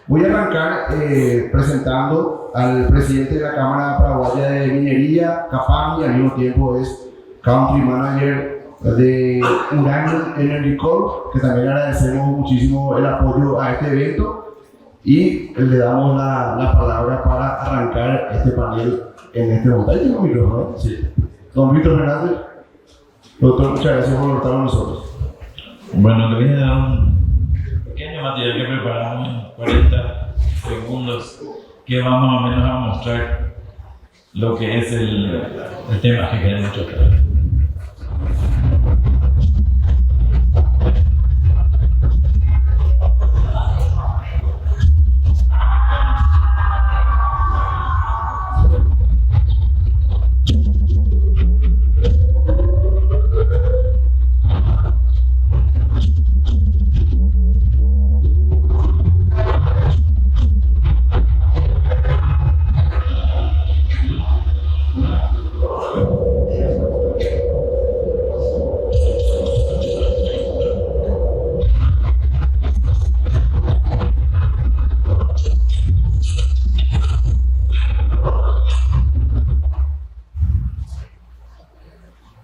Voy a arrancar presentando al presidente de la Cámara Paraguaya de Minería, CAPAM, y al mismo tiempo es Country Manager de Uranium Energy Corp, que también agradecemos muchísimo el apoyo a este evento y le damos la palabra para arrancar este panel en este momento. Ahí tengo un micrófono, sí. Don Víctor Fernández, doctor, muchas gracias por estar con nosotros. Bueno, le voy a dar un pequeño material que preparamos en 40 segundos que va más o menos a mostrar lo que es el tema que queremos tratar.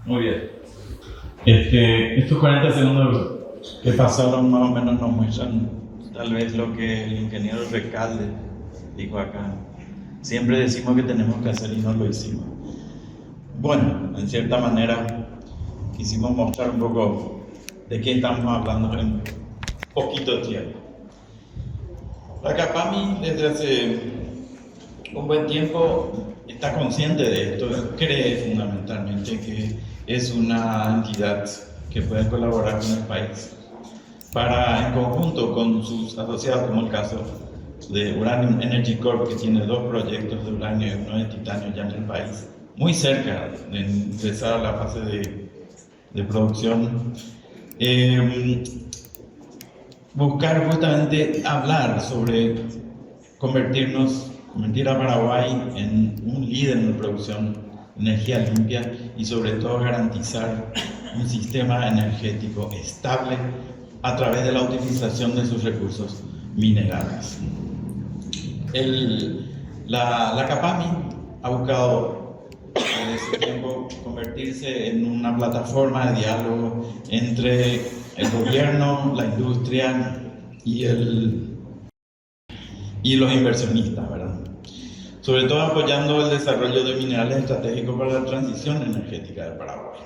Muy bien. Estos 40 segundos que pasaron más o menos nos muestran tal vez lo que el ingeniero Recalde dijo acá. Siempre decimos que tenemos que hacer y no lo hicimos. Bueno, en cierta manera quisimos mostrar un poco de qué estamos hablando en poquito tiempo. La CAPAMI desde hace un buen tiempo está consciente de esto, cree fundamentalmente que es una entidad que puede colaborar con el país para, en conjunto con sus asociados, como el caso de Uranium Energy Corp, que tiene 2 proyectos de uranio y 1 de titanio ya en el país, muy cerca de empezar la fase de producción, buscar justamente hablar sobre convertir a Paraguay en un líder en la producción de energía limpia y sobre todo garantizar un sistema energético estable a través de la utilización de sus recursos minerales. La CAPAMI ha buscado desde ese tiempo convertirse en una plataforma de diálogo entre el gobierno, la industria y los inversionistas, ¿verdad? Sobre todo apoyando el desarrollo de minerales estratégicos para la transición energética de Paraguay.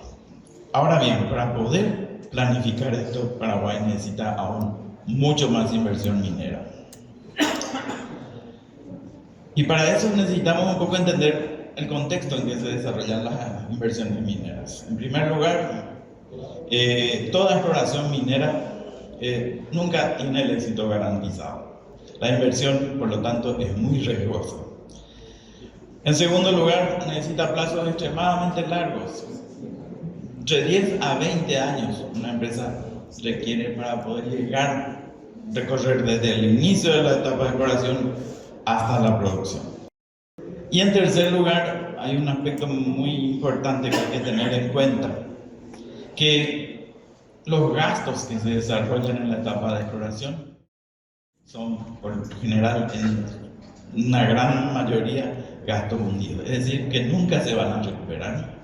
Ahora bien, para poder planificar esto, Paraguay necesita aún mucho más inversión minera. Y para eso necesitamos un poco entender el contexto en que se desarrollan las inversiones mineras. En primer lugar, toda exploración minera nunca tiene el éxito garantizado. La inversión, por lo tanto, es muy riesgosa. En segundo lugar, necesita plazos extremadamente largos. Entre 10 a 20 años una empresa requiere para poder recorrer desde el inicio de la etapa de exploración hasta la producción. Y en tercer lugar, hay un aspecto muy importante que hay que tener en cuenta, que los gastos que se desarrollan en la etapa de exploración son, por lo general, en una gran mayoría, gastos hundidos, es decir, que nunca se van a recuperar.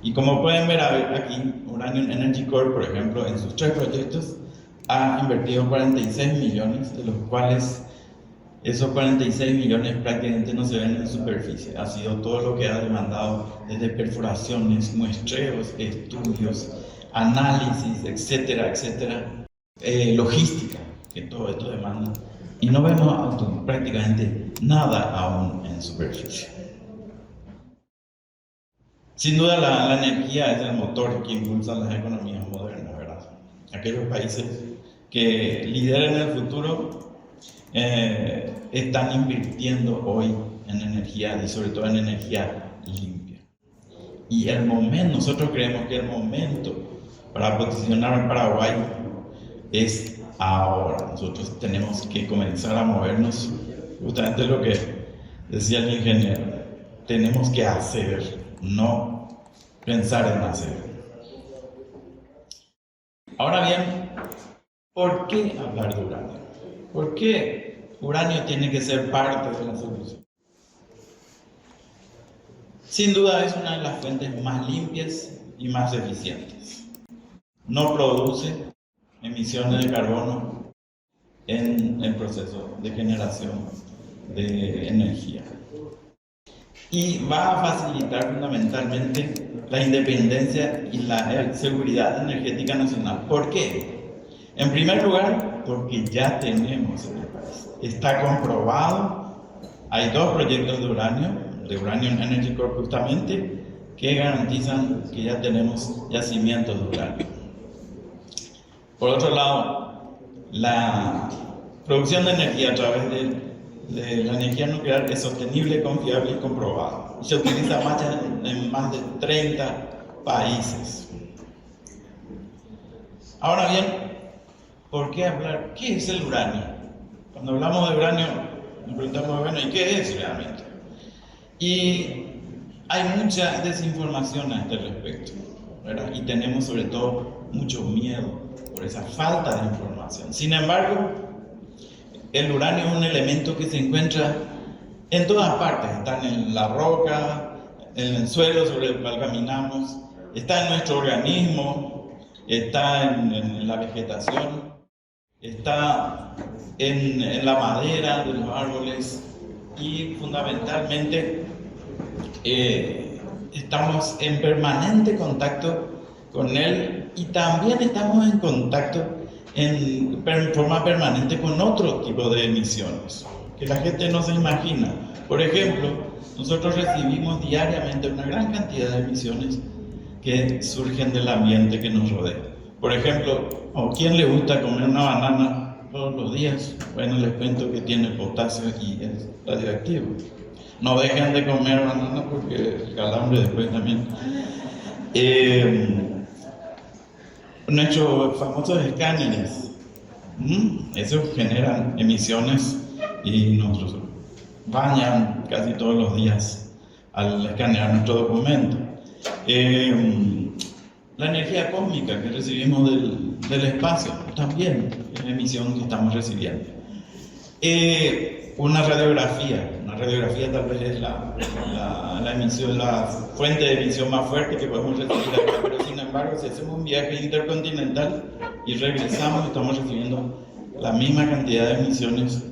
Y como pueden ver aquí, Uranium Energy Corp, por ejemplo, en sus 3 proyectos, ha invertido 46 millones, de los cuales esos 46 millones prácticamente no se ven en superficie. Ha sido todo lo que ha demandado desde perforaciones, muestreos, estudios, análisis, etcétera, etcétera, logística, que todo esto demanda. Y no vemos prácticamente nada aún en superficie. Sin duda la energía es el motor que impulsa las economías modernas, ¿verdad? Aquellos países que lideren el futuro están invirtiendo hoy en energía y sobre todo en energía limpia. Y nosotros creemos que el momento para posicionar a Paraguay es ahora. Nosotros tenemos que comenzar a movernos, justamente lo que decía el ingeniero, tenemos que hacer, no pensar en hacer. Ahora bien, ¿por qué hablar de uranio? ¿Por qué uranio tiene que ser parte de la solución. Sin duda es una de las fuentes más limpias y más eficientes. No produce emisiones de carbono en el proceso de generación de energía. Y va a facilitar fundamentalmente la independencia y la seguridad energética nacional. ¿Por qué? En primer lugar, porque ya tenemos en el país. Está comprobado, hay 2 proyectos de Uranium Energy Corp justamente, que garantizan que ya tenemos yacimientos de uranio. Por otro lado, la producción de energía a través de la energía nuclear es sostenible, confiable y comprobada. Se utiliza en más de 30 países. Ahora bien, ¿por qué hablar? ¿Qué es el uranio? Cuando hablamos de uranio, nos preguntamos, bueno, ¿y qué es realmente? Y hay mucha desinformación a este respecto, ¿verdad? Y tenemos sobre todo mucho miedo por esa falta de información. Sin embargo, el uranio es un elemento que se encuentra en todas partes. Está en la roca, en el suelo sobre el cual caminamos, está en nuestro organismo, está en la vegetación, está en la madera de los árboles y fundamentalmente estamos en permanente contacto con él y también estamos en contacto en forma permanente con otro tipo de emisiones que la gente no se imagina. Por ejemplo, nosotros recibimos diariamente una gran cantidad de emisiones que surgen del ambiente que nos rodea. Por ejemplo, ¿a quién le gusta comer una banana todos los días? Bueno, les cuento que tiene potasio y es radioactivo. No dejen de comer banana porque el calambre después también. Nuestros famosos escáneres, esos generan emisiones y nos bañan casi todos los días al escanear nuestro documento. La energía cósmica que recibimos del espacio también es la emisión que estamos recibiendo. Una radiografía tal vez es la emisión, la fuente de emisión más fuerte que podemos recibir acá, pero sin embargo si hacemos un viaje intercontinental y regresamos estamos recibiendo la misma cantidad de emisiones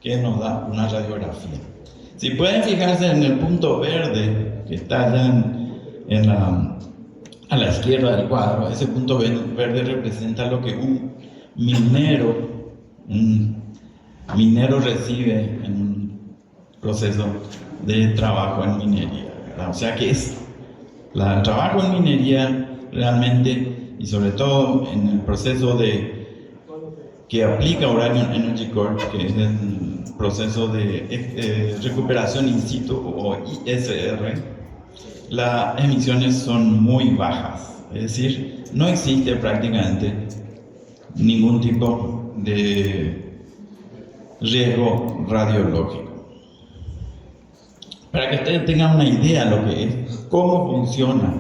que nos da una radiografía. Si pueden fijarse en el punto verde que está allá a la izquierda del cuadro, ese punto verde representa lo que un minero recibe en un proceso de trabajo en minería, ¿verdad? O sea que es el trabajo en minería realmente, y sobre todo en el proceso que aplica Uranium Energy Corp, que es el proceso de recuperación in situ o ISR, las emisiones son muy bajas, es decir, no existe prácticamente ningún tipo de riesgo radiológico. Para que ustedes tengan una idea de lo que es, cómo funciona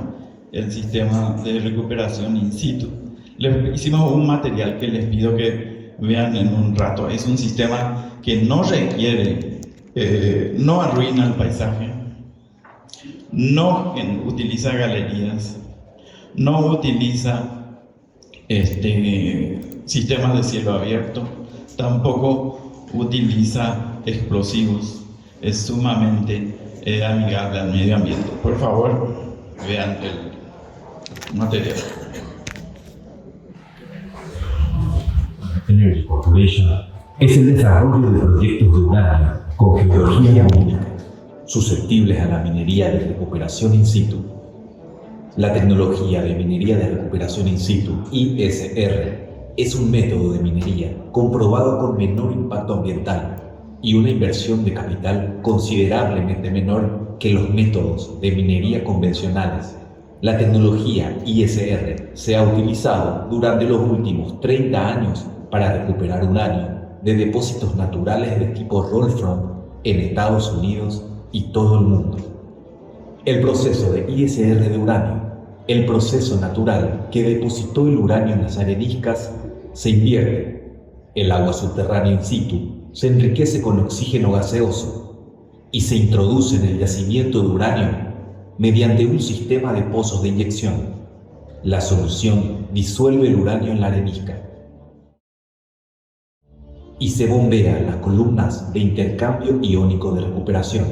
el sistema de recuperación in situ, les hicimos un material que les pido que vean en un rato. Es un sistema que no requiere, no arruina el paisaje, no utiliza galerías, no utiliza sistemas de cielo abierto, tampoco utiliza explosivos, es sumamente amigable al medio ambiente. Por favor, vean el material. Energy Corporation es el desarrollo de proyectos de uranio con geología única, susceptibles a la minería de recuperación in situ. La tecnología de minería de recuperación in situ, ISR, es un método de minería comprobado con menor impacto ambiental y una inversión de capital considerablemente menor que los métodos de minería convencionales. La tecnología ISR se ha utilizado durante los últimos 30 años para recuperar uranio de depósitos naturales de tipo Rollfront en Estados Unidos y todo el mundo. El proceso de ISR de uranio, el proceso natural que depositó el uranio en las areniscas, se invierte. El agua subterránea in situ se enriquece con oxígeno gaseoso y se introduce en el yacimiento de uranio mediante un sistema de pozos de inyección. La solución disuelve el uranio en la arenisca y se bombea a las columnas de intercambio iónico de recuperación.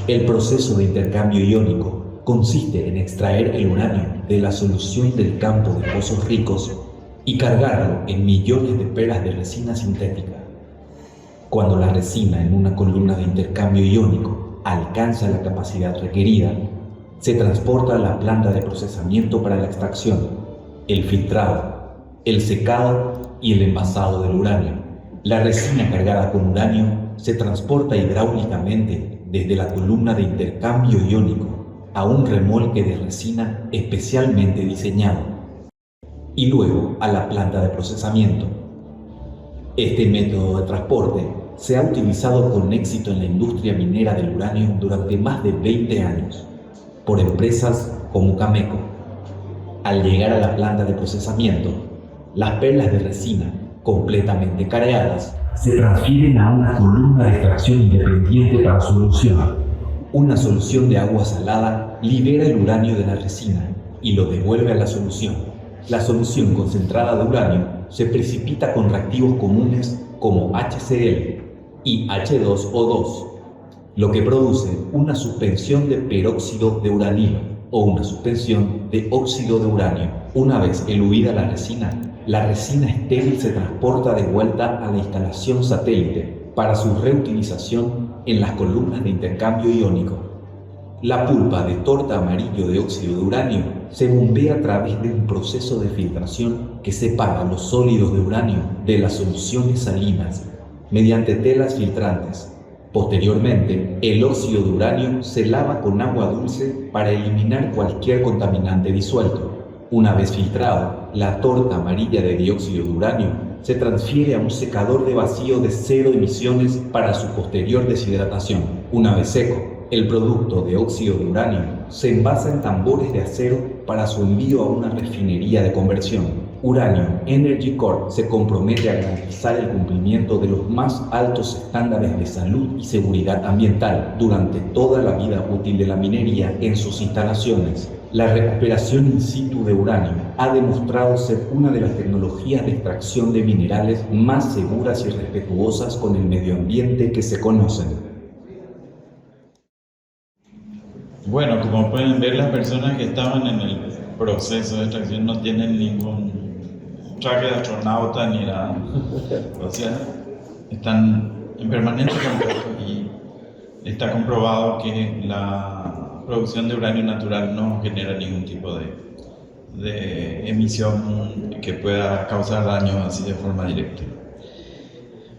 El proceso de intercambio iónico consiste en extraer el uranio de la solución del campo de pozos ricos y cargarlo en millones de peras de resina sintética. Cuando la resina en una columna de intercambio iónico alcanza la capacidad requerida, se transporta a la planta de procesamiento para la extracción, el filtrado, el secado y el envasado del uranio. La resina cargada con uranio se transporta hidráulicamente desde la columna de intercambio iónico a un remolque de resina especialmente diseñado y luego a la planta de procesamiento. Este método de transporte se ha utilizado con éxito en la industria minera del uranio durante más de 20 años por empresas como Cameco. Al llegar a la planta de procesamiento, las perlas de resina completamente careadas se transfieren a una columna de extracción independiente para solución. Una solución de agua salada libera el uranio de la resina y lo devuelve a la solución. La solución concentrada de uranio se precipita con reactivos comunes como HCl y H2O2, lo que produce una suspensión de peróxido de uranilo o una suspensión de óxido de uranio. Una vez eluida la resina estéril se transporta de vuelta a la instalación satélite para su reutilización en las columnas de intercambio iónico. La pulpa de torta amarillo de óxido de uranio se bombea a través de un proceso de filtración que separa los sólidos de uranio de las soluciones salinas mediante telas filtrantes. Posteriormente, el óxido de uranio se lava con agua dulce para eliminar cualquier contaminante disuelto. Una vez filtrado, la torta amarilla de dióxido de uranio se transfiere a un secador de vacío de cero emisiones para su posterior deshidratación. Una vez seco, el producto de óxido de uranio se envasa en tambores de acero para su envío a una refinería de conversión. Uranium Energy Corp se compromete a garantizar el cumplimiento de los más altos estándares de salud y seguridad ambiental durante toda la vida útil de la minería en sus instalaciones. La recuperación in situ de uranio ha demostrado ser una de las tecnologías de extracción de minerales más seguras y respetuosas con el medio ambiente que se conocen. Bueno, como pueden ver, las personas que estaban en el proceso de extracción no tienen ningún traje de astronauta ni nada. O sea, están en permanente contacto y está comprobado que la producción de uranio natural no genera ningún tipo de emisión que pueda causar daño así de forma directa.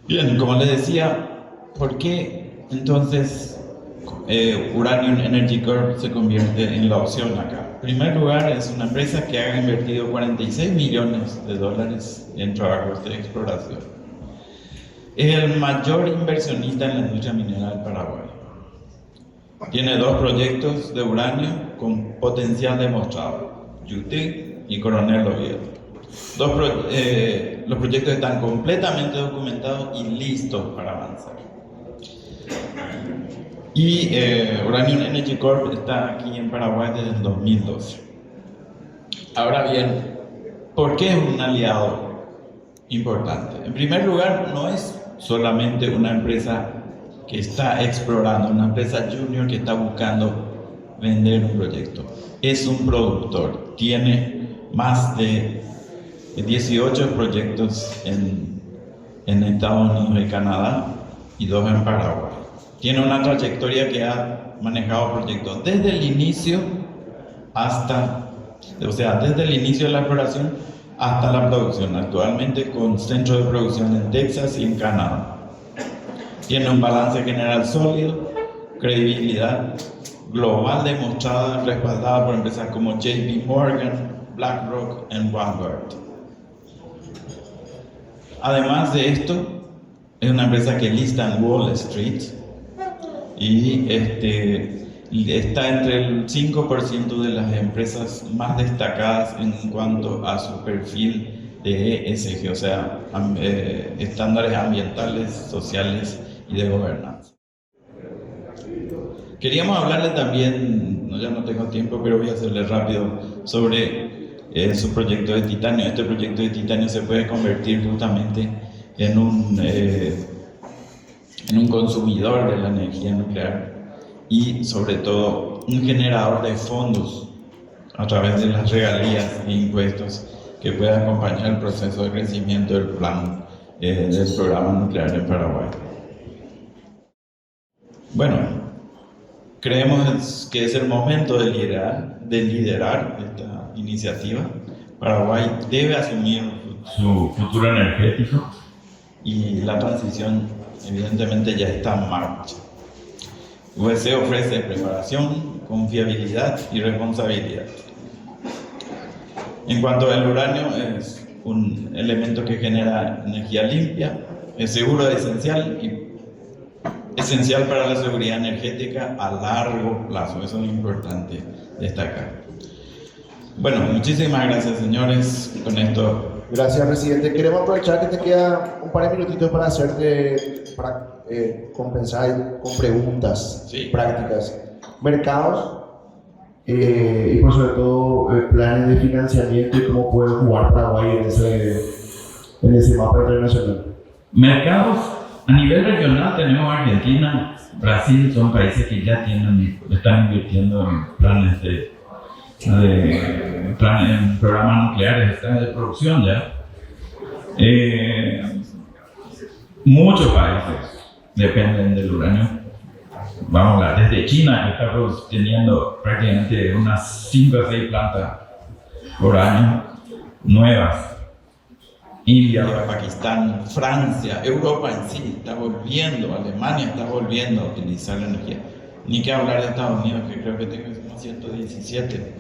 Bien, como les decía, ¿por qué entonces Uranium Energy Corp se convierte en la opción acá? En primer lugar, es una empresa que ha invertido $46 millones en trabajos de exploración. Es el mayor inversionista en la industria minera del Paraguay. Tiene 2 proyectos de uranio con potencial demostrado, Yuté y Coronel Oviedo. Los proyectos están completamente documentados y listos para avanzar. Y Uranium Energy Corp está aquí en Paraguay desde el 2012. Ahora bien, ¿por qué es un aliado importante? En primer lugar, no es solamente una empresa que está explorando, una empresa junior que está buscando vender un proyecto. Es un productor, tiene más de 18 proyectos en Estados Unidos y Canadá y 2 en Paraguay. Tiene una trayectoria que ha manejado proyectos desde el inicio desde el inicio de la exploración hasta la producción, actualmente con centro de producción en Texas y en Canadá. Tiene un balance general sólido, credibilidad global demostrada, respaldada por empresas como JP Morgan, BlackRock y Vanguard. Además de esto, es una empresa que lista en Wall Street y está entre el 5% de las empresas más destacadas en cuanto a su perfil de ESG, o sea, estándares ambientales, sociales y de gobernanza. Queríamos hablarle también, ya no tengo tiempo, pero voy a hacerle rápido, sobre su proyecto de titanio. Este proyecto de titanio se puede convertir justamente en un consumidor de la energía nuclear y sobre todo un generador de fondos a través de las regalías e impuestos que pueda acompañar el proceso de crecimiento del plan del programa nuclear en Paraguay. Bueno, creemos que es el momento de liderar esta iniciativa. Paraguay debe asumir su futuro energético y la transición evidentemente ya está en marcha. UEC ofrece preparación, confiabilidad y responsabilidad. En cuanto al uranio, es un elemento que genera energía limpia, es seguro, esencial para la seguridad energética a largo plazo. Eso es importante destacar. Bueno, muchísimas gracias, señores. Con esto. Gracias, presidente. Queremos aprovechar que te queda un par de minutitos para compensar con preguntas prácticas. Mercados y por sobre todo planes de financiamiento y cómo puede jugar Paraguay en ese mapa internacional. Mercados a nivel regional tenemos Argentina, Brasil, son países que ya están invirtiendo en planes en programas nucleares, están de producción ya. Muchos países dependen del uranio. Vamos a hablar, desde China, que está teniendo prácticamente unas 5 o 6 plantas por año nuevas. India, Pakistán, Francia, Europa en sí está volviendo, Alemania está volviendo a utilizar la energía. Ni que hablar de Estados Unidos, que creo que tiene 117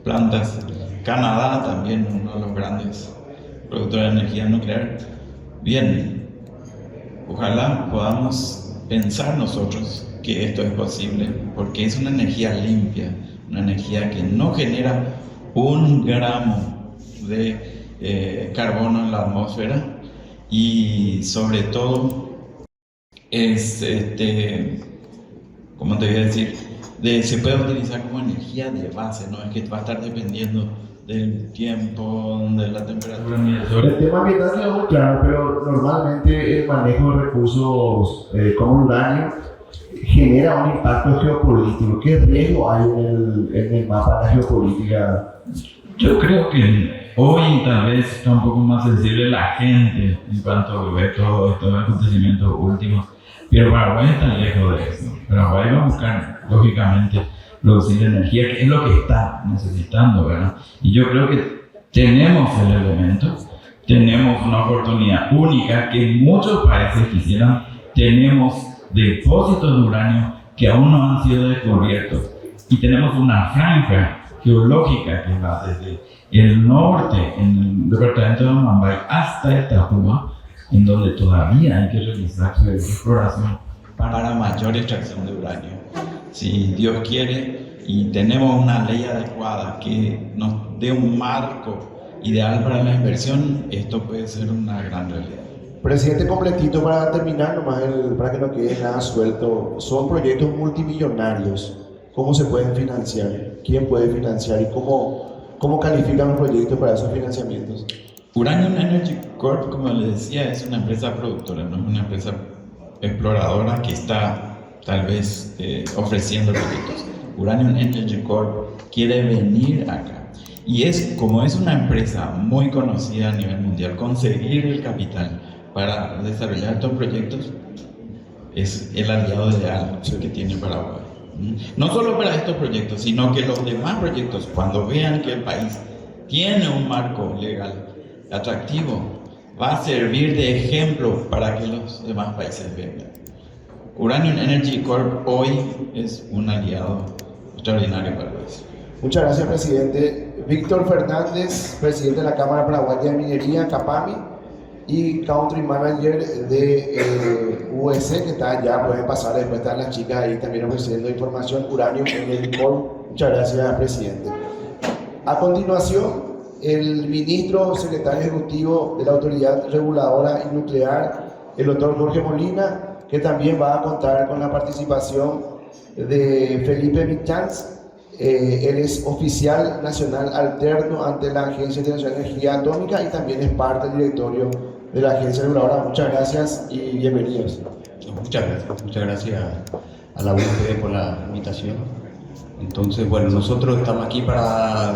plantas. Canadá también, uno de los grandes productores de energía nuclear. Bien, ojalá podamos pensar nosotros que esto es posible, porque es una energía limpia, una energía que no genera un gramo de carbono en la atmósfera y sobre todo es, ¿cómo te voy a decir? Se puede utilizar como energía de base, no es que va a estar dependiendo del tiempo, de la temperatura ni del sol. El tema ambiental es muy claro, pero normalmente el manejo de recursos como el uranio genera un impacto geopolítico. ¿Qué riesgo hay en el mapa de la geopolítica? Yo creo que hoy tal vez está un poco más sensible la gente en cuanto a ver todos estos acontecimientos últimos, pero Paraguay está lejos de eso. Paraguay va a buscar, lógicamente, producir energía, que es lo que está necesitando, ¿verdad? Y yo creo que tenemos el elemento, tenemos una oportunidad única que muchos países quisieran. Tenemos depósitos de uranio que aún no han sido descubiertos y tenemos una franja geológica que va desde el norte, en el departamento de Amambay, hasta Itapúa, en donde todavía hay que realizar su exploración para mayor extracción de uranio. Si Dios quiere y tenemos una ley adecuada que nos dé un marco ideal para la inversión, esto puede ser una gran realidad. Presidente, completito para terminar, nomás para que no quede nada suelto. Son proyectos multimillonarios. ¿Cómo se pueden financiar? ¿Quién puede financiar? ¿Y cómo califican los proyectos para esos financiamientos? Uranium Energy Corp, como les decía, es una empresa productora, no es una empresa exploradora que está tal vez ofreciendo proyectos. Uranium Energy Corp quiere venir acá. Y como es una empresa muy conocida a nivel mundial, conseguir el capital para desarrollar estos proyectos es el aliado ideal que tiene Paraguay. No solo para estos proyectos, sino que los demás proyectos, cuando vean que el país tiene un marco legal atractivo, va a servir de ejemplo para que los demás países vengan. Uranium Energy Corp hoy es un aliado extraordinario para eso. Muchas gracias, presidente. Víctor Fernández, presidente de la Cámara Paraguaya de Minería, CAPAMI, y Country Manager de UEC, que está allá, pueden pasar, después están las chicas ahí también ofreciendo información. Uranium Energy Corp. Muchas gracias, presidente. A continuación, el ministro secretario ejecutivo de la Autoridad Reguladora y Nuclear, el doctor Jorge Molina, que también va a contar con la participación de Felipe Michanz. Él es oficial nacional alterno ante la Agencia Internacional de Energía Atómica y también es parte del directorio de la Agencia Reguladora. Muchas gracias y bienvenidos. Muchas gracias a la UNP por la invitación. Entonces, bueno, nosotros estamos aquí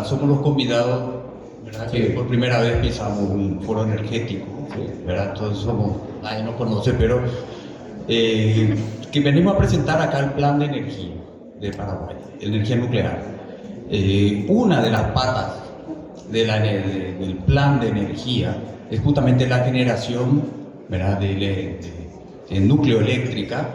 somos los convidados, ¿verdad? Que por primera vez pisamos un foro energético, ¿verdad? Todos nadie nos conoce, pero que venimos a presentar acá el plan de energía de Paraguay, energía nuclear. Una de las patas del plan de energía es justamente la generación, ¿verdad? de núcleo eléctrica,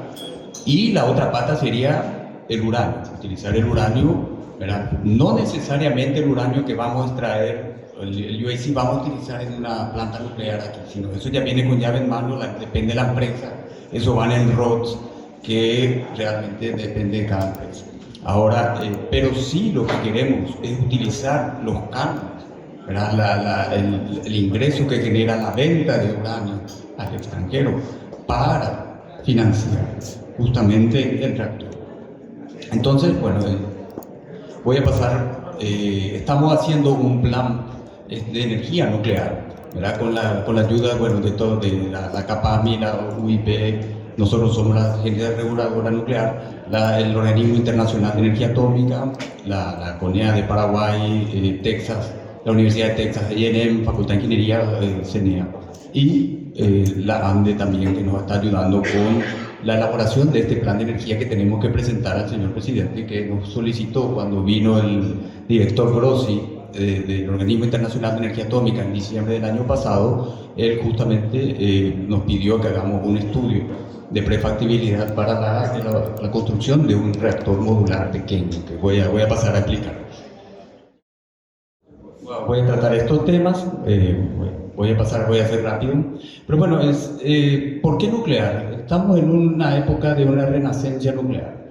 y la otra pata sería el uranio, utilizar el uranio, ¿verdad? No necesariamente el uranio que vamos a extraer, el UAC vamos a utilizar en una planta nuclear aquí, sino eso ya viene con llave en mano, depende de la empresa, eso van en ROTS, que realmente depende de cada empresa. Ahora, pero sí lo que queremos es utilizar los cánones, ¿verdad? El ingreso que genera la venta de uranio al extranjero para financiar justamente el reactor. Entonces, bueno, voy a pasar, estamos haciendo un plan de energía nuclear, ¿verdad? Con la ayuda, bueno, de todo, de la CAPAMI, la UIP. Nosotros somos la Agencia Reguladora Nuclear, el Organismo Internacional de Energía Atómica, la CONEA de Paraguay, Texas, la Universidad de Texas, A&M, Facultad de Ingeniería, CENEA, y la ANDE también, que nos está ayudando con la elaboración de este plan de energía que tenemos que presentar al señor presidente, que nos solicitó cuando vino el director Grossi del Organismo Internacional de Energía Atómica en diciembre del año pasado. Él justamente nos pidió que hagamos un estudio de prefactibilidad para la construcción de un reactor modular pequeño, que voy a pasar a explicar. Voy a tratar estos temas, voy a hacer rápido. Pero bueno, ¿por qué nuclear? Estamos en una época de una renacencia nuclear.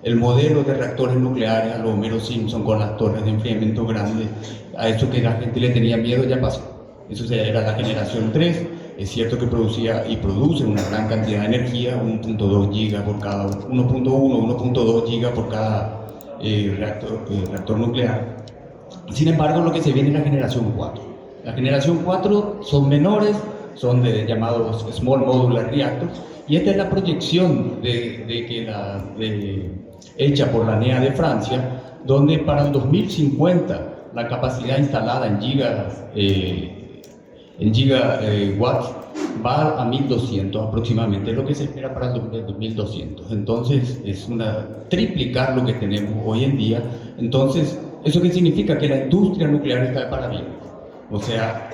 El modelo de reactores nucleares a lo Homero Simpson con las torres de enfriamiento grandes, a eso que la gente le tenía miedo, ya pasó. Eso era la generación 3. Es cierto que producía y produce una gran cantidad de energía, 1.2 giga por cada 1.2 giga por cada reactor nuclear. Sin embargo, lo que se viene es la generación 4. La generación 4 son menores, son llamados Small Modular Reactors, y esta es la proyección hecha por la NEA de Francia, donde para el 2050 la capacidad instalada en gigawatts va a 1200 aproximadamente, es lo que se espera para el 2200. Entonces es triplicar lo que tenemos hoy en día. Entonces, ¿eso qué significa? Que la industria nuclear está para bien. O sea,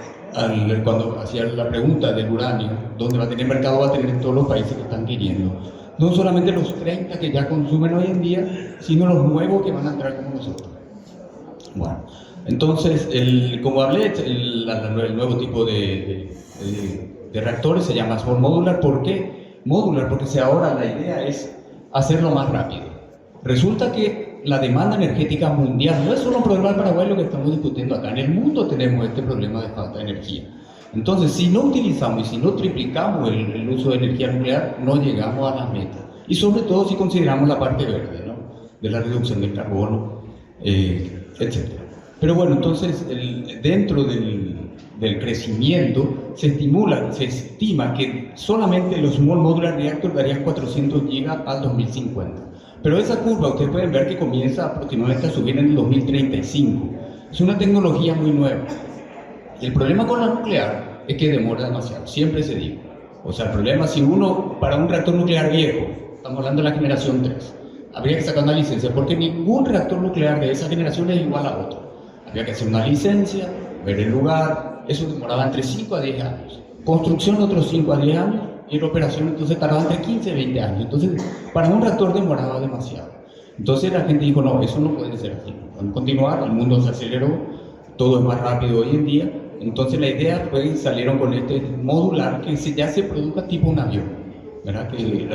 cuando hacía la pregunta del uranio, ¿dónde va a tener mercado? Va a tener en todos los países que están queriendo. No solamente los 30 que ya consumen hoy en día, sino los nuevos que van a entrar como nosotros. Bueno, entonces, como hablé, el nuevo tipo de reactores se llama Small Modular. ¿Por qué modular? Porque ahora la idea es hacerlo más rápido. Resulta que la demanda energética mundial no es solo un problema de Paraguay lo que estamos discutiendo acá. En el mundo tenemos este problema de falta de energía. Entonces, si no utilizamos y si no triplicamos el uso de energía nuclear, no llegamos a las metas. Y sobre todo si consideramos la parte verde, ¿no? De la reducción del carbono, etc. Pero bueno, entonces, dentro del crecimiento se estima que solamente los Small Modular Reactors darían 400 gigas al 2050. Pero esa curva ustedes pueden ver que comienza aproximadamente a subir en el 2035. Es una tecnología muy nueva. El problema con la nuclear es que demora demasiado, siempre se dice. O sea, el problema si para un reactor nuclear viejo, estamos hablando de la generación 3, habría que sacar una licencia, porque ningún reactor nuclear de esa generación es igual a otro. Había que hacer una licencia, ver el lugar, eso demoraba entre 5 a 10 años. Construcción otros 5 a 10 años, y la operación entonces tardaba entre 15 y 20 años. Entonces, para un reactor demoraba demasiado. Entonces la gente dijo, no, eso no puede ser así. Vamos a continuar, el mundo se aceleró, todo es más rápido hoy en día. Entonces la idea fue que salieron con este modular que ya se produzca tipo un avión, ¿verdad? Que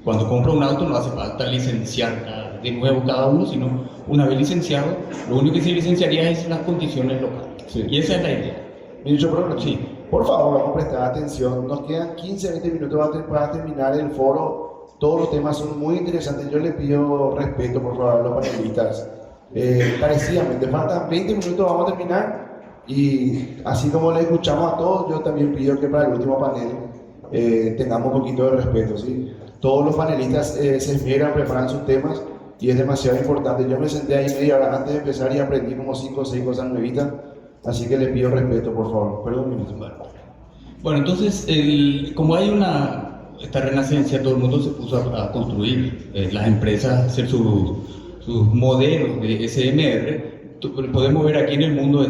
cuando compra un auto no hace falta licenciar de nuevo cada uno, sino una vez licenciado, lo único que se licenciaría es las condiciones locales. Sí. Y esa es la idea. Ministro, pero Sí. por favor, vamos a prestar atención. Nos quedan 15-20 minutos para terminar el foro. Todos los temas son muy interesantes. Yo le pido respeto, por favor, a los panelistas. Carecidamente, faltan 20 minutos, vamos a terminar. Y así como le escuchamos a todos, yo también pido que para el último panel tengamos un poquito de respeto, ¿sí? Todos los panelistas se esmeran, preparan sus temas y es demasiado importante. Yo me senté ahí media hora antes de empezar y aprendí como 5 o 6 cosas nuevitas, así que le pido respeto, por favor. Perdón, ministro. Bueno, entonces, como hay esta renacencia, todo el mundo se puso a construir, las empresas, hacer sus modelos de SMR. Podemos ver aquí en el mundo,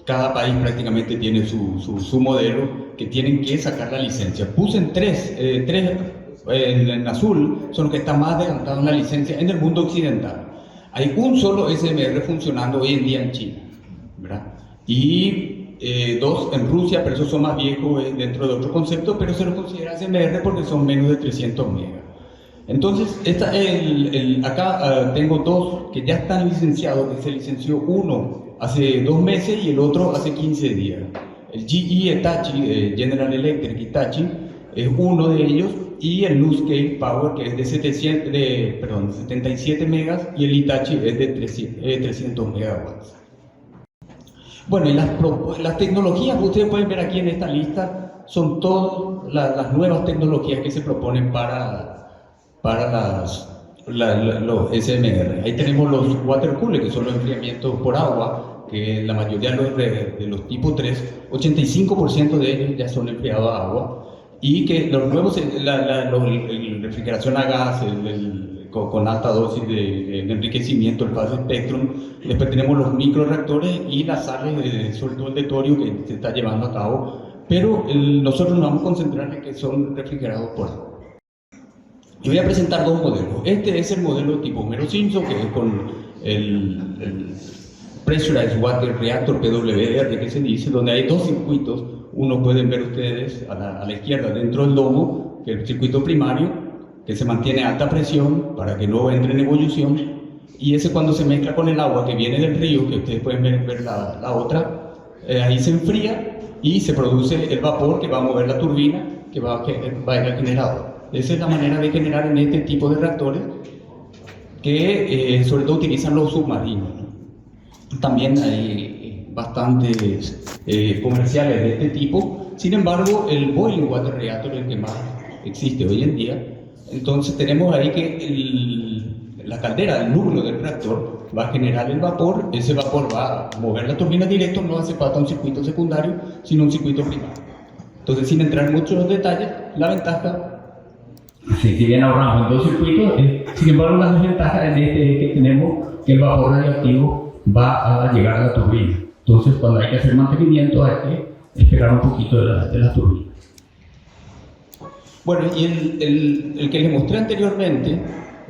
cada país prácticamente tiene su modelo, que tienen que sacar la licencia. Puse en tres en azul, son los que están más adelantados en la licencia en el mundo occidental. Hay un solo SMR funcionando hoy en día en China, ¿verdad? Y 2 en Rusia, pero esos son más viejos dentro de otro concepto, pero se los considera SMR porque son menos de 300 megas. Entonces, acá tengo 2 que ya están licenciados, que se licenció uno hace 2 meses y el otro hace 15 días. El GE Hitachi, General Electric Hitachi, es uno de ellos, y el NuScale Power, que es de 77 megas, y el Hitachi es de 300 megawatts. Bueno, y las tecnologías que ustedes pueden ver aquí en esta lista son todas las nuevas tecnologías que se proponen para los SMR. Ahí tenemos los water coolers, que son los enfriamientos por agua, que la mayoría de los tipo 3, 85% de ellos ya son enfriados a agua, y que los nuevos, el refrigeración a gas, con alta dosis de enriquecimiento, el fast spectrum. Después tenemos los microreactores y las sales, sobre todo el de torio, que se está llevando a cabo, pero nosotros nos vamos a concentrar en que son refrigerados por agua. Y voy a presentar 2 modelos. Este es el modelo tipo Homero Simpson, que es con el Pressurized Water Reactor, PWR, que se dice, donde hay 2 circuitos. Uno pueden ver ustedes a la izquierda, dentro del domo, que es el circuito primario, que se mantiene a alta presión para que no entre en ebullición, y ese, cuando se mezcla con el agua que viene del río, que ustedes pueden ver la otra, ahí se enfría y se produce el vapor que va a mover la turbina, que va a ir al generador. Esa es la manera de generar en este tipo de reactores, que sobre todo utilizan los submarinos, ¿no? También hay bastantes comerciales de este tipo. Sin embargo, el Boiling Water Reactor es el que más existe hoy en día. Entonces tenemos ahí que la caldera, el núcleo del reactor, va a generar el vapor. Ese vapor va a mover la turbina directo, no hace falta un circuito secundario, sino un circuito primario. Entonces, sin entrar mucho en los detalles, la ventaja... Sí, si bien ahorramos en 2 circuitos, sin embargo la desventaja es que tenemos que el vapor radioactivo va a llegar a la turbina. Entonces, cuando hay que hacer mantenimiento, hay que esperar un poquito de la turbina. Bueno, y el que les mostré anteriormente,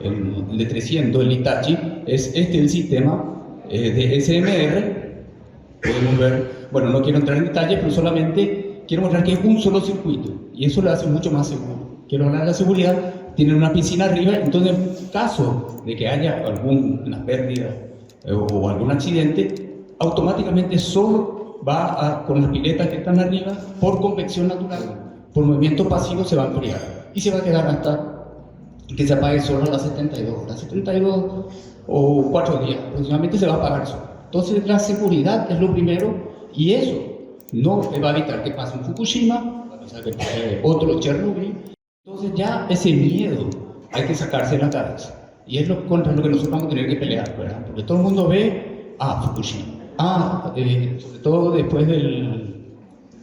el de 300, el Hitachi, es el sistema de SMR. Podemos ver, bueno, no quiero entrar en detalle, pero solamente quiero mostrar que es un solo circuito, y eso lo hace mucho más seguro. Quiero hablar de la seguridad. Tienen una piscina arriba, entonces en caso de que haya alguna pérdida o algún accidente, automáticamente solo va con las piletas que están arriba, por convección natural, por movimiento pasivo, se va a enfriar y se va a quedar hasta que se apague solo a las 72 horas, 72 o 4 días aproximadamente se va a apagar solo. Entonces la seguridad es lo primero, y eso no va a evitar que pase un Fukushima, va a evitar que pase otro Chernobyl. Entonces ya ese miedo hay que sacarse de la cabeza, y es contra lo que nosotros vamos a tener que pelear, ¿verdad? Porque todo el mundo ve Fukushima, sobre todo después de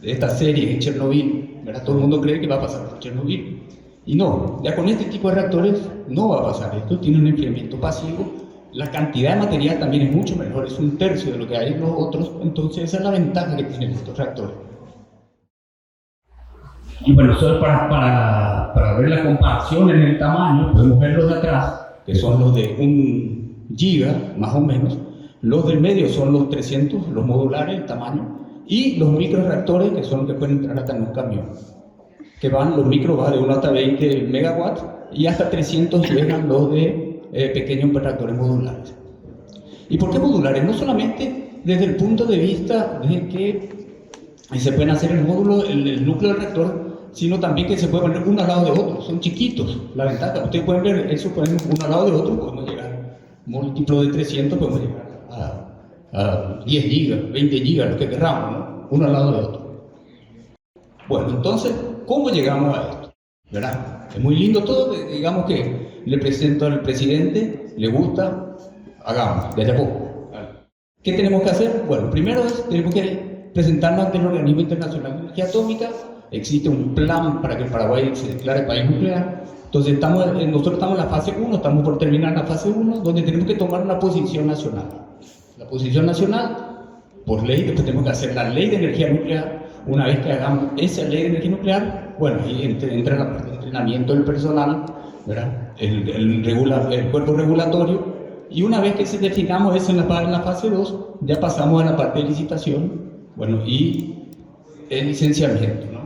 esta serie de Chernobyl, ¿verdad? Todo el mundo cree que va a pasar por Chernobyl, y no, ya con este tipo de reactores no va a pasar esto. Tiene un enfriamiento pasivo, la cantidad de material también es mucho menor, es 1/3 de lo que hay en los otros. Entonces esa es la ventaja que tienen estos reactores. Y bueno, solo para ver la comparación en el tamaño, podemos ver los de atrás, que son los de 1 giga, más o menos. Los del medio son los 300, los modulares, el tamaño. Y los microreactores, que son los que pueden entrar hasta en un camión. Los micros van de 1 hasta 20 megawatts, y hasta 300 llegan los de pequeños reactores modulares. ¿Y por qué modulares? No solamente desde el punto de vista de que se pueden hacer el módulo, el núcleo del reactor, sino también que se puede poner uno al lado de otro. Son chiquitos, la ventaja. Ustedes pueden ver eso, ponen uno al lado de otro, podemos llegar, múltiplo de 300, podemos llegar a 10 gigas, 20 gigas, lo que queramos, ¿no? Uno al lado de otro. Bueno, entonces, ¿cómo llegamos a esto? ¿Verdad? Es muy lindo todo, digamos que le presento al presidente, le gusta, hagamos, desde poco. ¿Qué tenemos que hacer? Bueno, primero tenemos que presentarnos ante el Organismo Internacional de Energía Atómica. Existe un plan para que el Paraguay se declare país nuclear. Entonces, nosotros estamos en la fase 1, estamos por terminar la fase 1, donde tenemos que tomar una posición nacional. La posición nacional, por ley, después tenemos que hacer la ley de energía nuclear. Una vez que hagamos esa ley de energía nuclear, bueno, ahí entra la parte de entrenamiento del personal, ¿verdad? El cuerpo regulatorio. Y una vez que definamos eso en la fase 2, ya pasamos a la parte de licitación, bueno, y el licenciamiento, ¿no?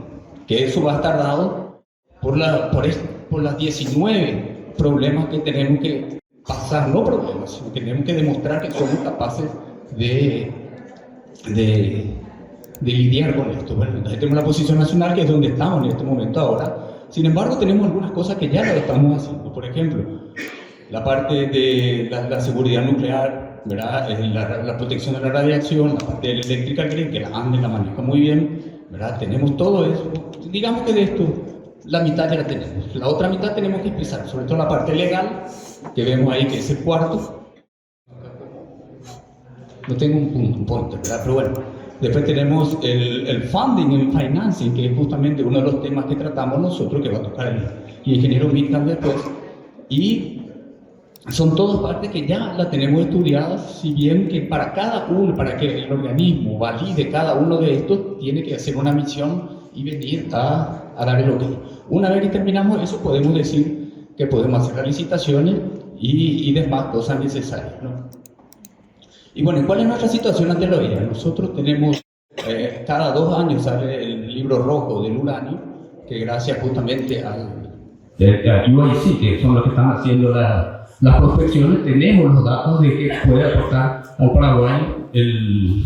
Que eso va a estar dado por las 19 problemas que tenemos que pasar, no problemas, sino que tenemos que demostrar que somos capaces de lidiar con esto. Bueno, entonces tenemos la posición nacional, que es donde estamos en este momento ahora. Sin embargo, tenemos algunas cosas que ya lo estamos haciendo. Por ejemplo, la parte de la seguridad nuclear, ¿verdad? La protección de la radiación, la parte de la eléctrica grid, que la ANDE la maneja muy bien, ¿verdad? Tenemos todo eso. Digamos que de esto, la mitad ya la tenemos. La otra mitad tenemos que empezar, sobre todo la parte legal, que vemos ahí que es el cuarto. No tengo un pointer, ¿verdad? Pero bueno, después tenemos el funding, el financing, que es justamente uno de los temas que tratamos nosotros, que va a tocar el ingeniero Mitchell después. Y son todas partes que ya las tenemos estudiadas, si bien que para cada uno, para que el organismo valide cada uno de estos, tiene que hacer una misión y venir a dar el ok. Una vez que terminamos eso, podemos decir que podemos hacer las licitaciones y demás cosas necesarias, ¿no? Y bueno, ¿cuál es nuestra situación ante la OEA? Nosotros tenemos, cada 2 años sale el libro rojo del uranio, que gracias justamente al UIC, que son los que están haciendo las prospecciones, tenemos los datos de que puede aportar al Paraguay el...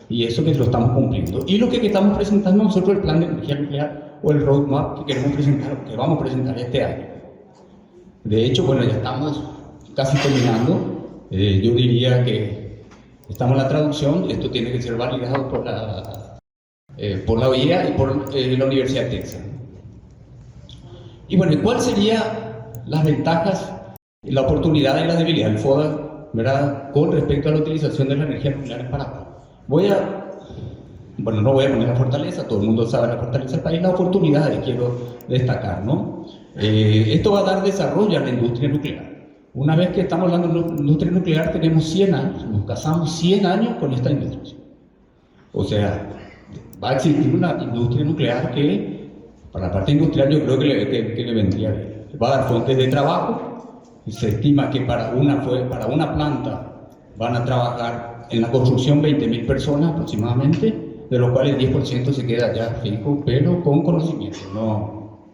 Y eso que lo estamos cumpliendo. Y lo que estamos presentando nosotros, el plan de energía nuclear o el roadmap que queremos presentar, que vamos a presentar este año. De hecho, bueno, ya estamos casi terminando. Yo diría que estamos en la traducción. Esto tiene que ser validado por la OEA y por la Universidad de Texas. Y bueno, ¿cuáles serían las ventajas, la oportunidad y la debilidad del FODA, ¿verdad?, con respecto a la utilización de la energía nuclear en Paraguay? No voy a poner la fortaleza, todo el mundo sabe la fortaleza del país, la oportunidad que quiero destacar, ¿no? Esto va a dar desarrollo a la industria nuclear. Una vez que estamos hablando de industria nuclear, tenemos 100 años, nos casamos 100 años con esta industria. O sea, va a existir una industria nuclear que, para la parte industrial, yo creo que le vendría bien. Va a dar fuentes de trabajo. Se estima que para una planta van a trabajar en la construcción 20.000 personas aproximadamente, de los cuales el 10% se queda ya fijo, pero con conocimiento, ¿no?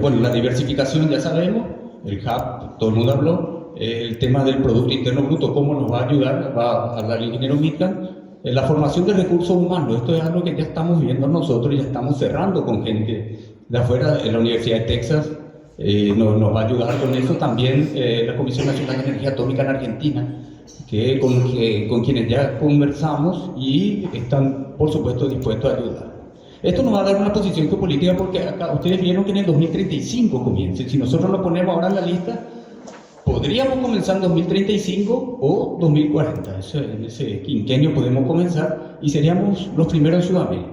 Bueno, la diversificación ya sabemos, el hub, todo el mundo habló, el tema del Producto Interno Bruto, cómo nos va a ayudar, va a hablar el ingeniero Mitchell, la formación de recursos humanos, esto es algo que ya estamos viendo nosotros, ya estamos cerrando con gente de afuera, en la Universidad de Texas, nos va a ayudar con eso también la Comisión Nacional de Energía Atómica en Argentina, con quienes ya conversamos y están, por supuesto, dispuestos a ayudar. Esto nos va a dar una posición geopolítica porque acá ustedes vieron que en el 2035 comience. Si nosotros lo ponemos ahora en la lista, podríamos comenzar en 2035 o 2040. En ese quinquenio podemos comenzar y seríamos los primeros en Sudamérica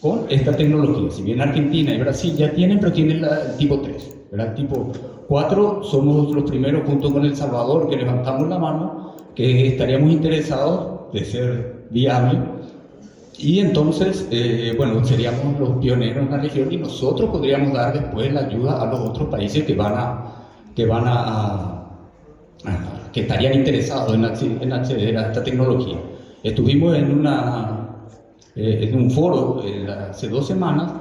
con esta tecnología. Si bien Argentina y Brasil ya tienen, pero tienen el tipo 3. ¿Verdad? El tipo 4 somos los primeros junto con El Salvador que levantamos la mano, que estaríamos interesados de ser viable. Y entonces, bueno, seríamos los pioneros en la región y nosotros podríamos dar después la ayuda a los otros países que van a que estarían interesados en acceder a esta tecnología. Estuvimos en un foro hace 2 semanas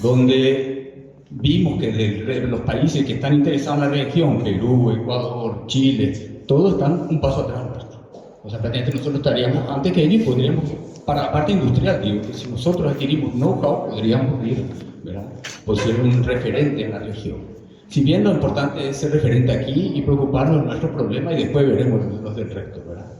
donde vimos que de los países que están interesados en la región, Perú, Ecuador, Chile, todos están un paso atrás. O sea, prácticamente nosotros estaríamos antes que ellos, podríamos, para la parte industrial, digo, que si nosotros adquirimos know-how, podríamos ir, ¿verdad? Pues ser un referente en la región. Si bien lo importante es ser referente aquí y preocuparnos de nuestros problemas y después veremos los del resto, ¿verdad?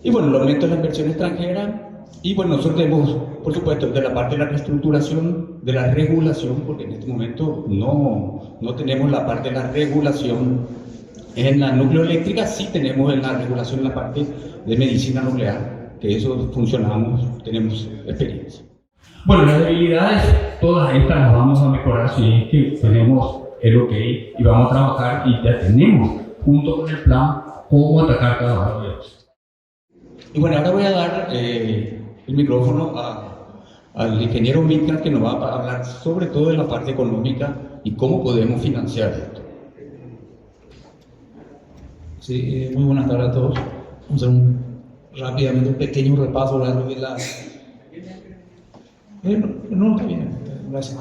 Y bueno, el aumento de la inversión extranjera, y bueno, nosotros tenemos, por supuesto, de la parte de la reestructuración, de la regulación, porque en este momento no tenemos la parte de la regulación en la nucleoeléctrica, sí tenemos en la regulación en la parte de medicina nuclear, que eso funcionamos, tenemos experiencia. Bueno, las debilidades, todas estas las vamos a mejorar si es que tenemos el OK y vamos a trabajar y ya tenemos, junto con el plan, cómo atacar cada uno de ellos. Y bueno, ahora voy a dar el micrófono al ingeniero Milcar, que nos va a hablar sobre todo de la parte económica y cómo podemos financiar esto. Sí, muy buenas tardes a todos. Vamos a hacer rápidamente un pequeño repaso de lo que es la... no, está bien, gracias.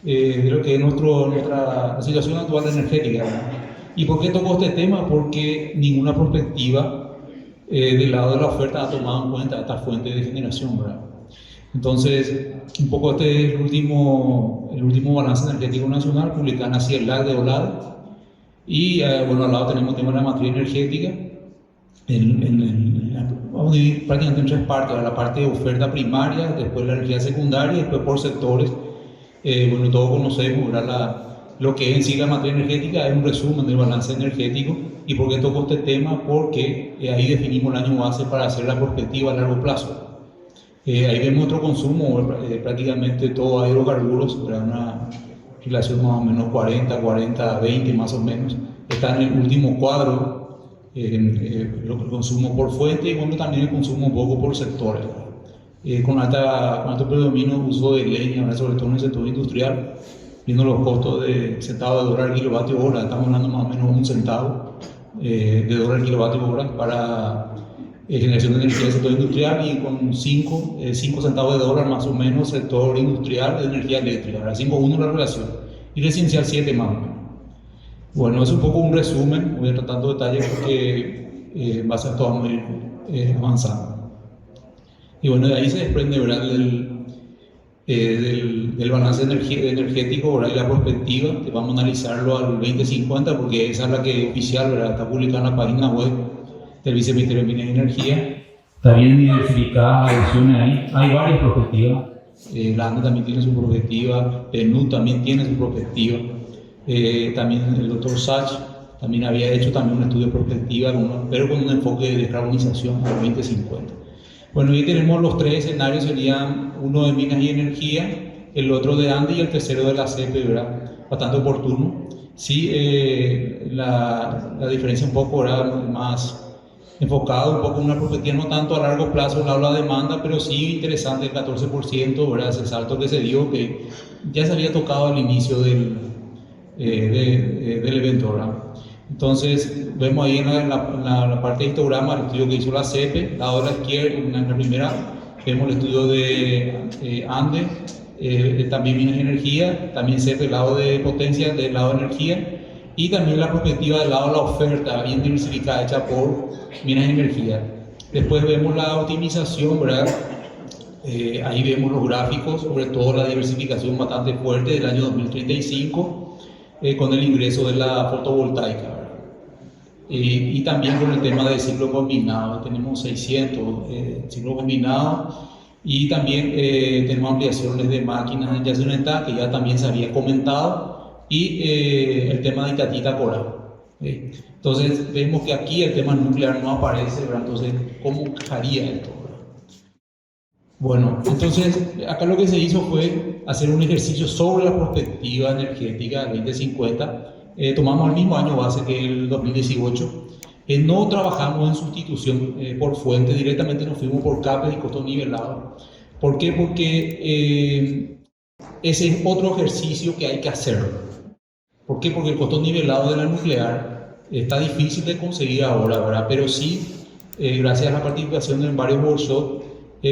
De lo que es la situación actual energética, ¿verdad? ¿Y por qué tocó este tema? Porque ninguna perspectiva del lado de la oferta ha tomado en cuenta esta fuente de generación, ¿verdad? Entonces, un poco este es el último balance energético nacional, publicado así el LAC de OLAD. Y bueno, al lado tenemos el tema de la matriz energética. Vamos a dividir prácticamente en 3 partes: la parte de oferta primaria, después la energía secundaria y después por sectores. Bueno, todos conocemos, ¿verdad? Lo que es en sí la matriz energética es un resumen del balance energético. ¿Y por qué toco este tema? Porque ahí definimos el año base para hacer la perspectiva a largo plazo. Ahí vemos nuestro consumo, prácticamente todo a hidrocarburos, ¿verdad? Una relación más o menos 40-20 más o menos. Está en el último cuadro el consumo por fuente y bueno, también el consumo un poco por sectores. Con alto predominio uso de leña, sobre todo en el sector industrial, viendo los costos de centavo de dólar kilovatio hora, estamos hablando más o menos 1 centavo de dólar kilovatio hora para generación de energía del sector industrial, y con 5 centavos de dólar más o menos sector industrial de energía eléctrica, 5-1 la relación, y residencial 7 más o menos. Bueno, es un poco un resumen, voy a tratar tanto detalles porque va a ser todo muy avanzado. Y bueno, de ahí se desprende, ¿verdad? Del balance energético, ¿verdad? Y la perspectiva, que vamos a analizarlo al 2050 porque esa es la que oficial, ¿verdad? Está publicada en la página web del Viceministerio de Minas y Energía. Está bien diversificada la edición ahí, hay varias perspectivas. La ANDE también tiene su perspectiva, PNUD también tiene su perspectiva, también el doctor Sach también había hecho también un estudio de perspectiva, pero con un enfoque de descarbonización al 2050. Bueno, y tenemos los 3 escenarios, serían uno de Minas y Energía, el otro de ANDE y el tercero de la CEPE, ¿verdad? Bastante oportuno. Sí, la diferencia un poco, ¿verdad? Más enfocado un poco en una perspectiva no tanto a largo plazo al lado de la demanda, pero sí interesante el 14%, ¿verdad? Ese salto que se dio, que ya se había tocado al inicio del evento, ¿verdad? Entonces vemos ahí en la parte de histograma el estudio que hizo la CEPE, lado de la izquierda, en la primera vemos el estudio de ANDE, también Minas y Energía, también CEPE, el lado de potencia del lado de energía, y también la perspectiva del lado de la oferta bien diversificada hecha por Minas y Energía. Después vemos la optimización, ¿verdad? Ahí vemos los gráficos, sobre todo la diversificación bastante fuerte del año 2035 con el ingreso de la fotovoltaica, ¿verdad? Y también con el tema de ciclo combinado, tenemos 600 ciclo combinado, y también tenemos ampliaciones de máquinas en Yacyretá, que ya también se había comentado, y el tema de Itatita Coral. Entonces vemos que aquí el tema nuclear no aparece, ¿verdad? Entonces, ¿cómo haría esto? Bueno, entonces acá lo que se hizo fue hacer un ejercicio sobre la perspectiva energética del 2050. Tomamos el mismo año base que el 2018. No trabajamos en sustitución por fuente, directamente nos fuimos por capes y costos nivelados. ¿Por qué? Porque ese es otro ejercicio que hay que hacer. ¿Por qué? Porque el costo nivelado de la nuclear está difícil de conseguir ahora, ¿verdad? Pero sí, gracias a la participación en varios workshops,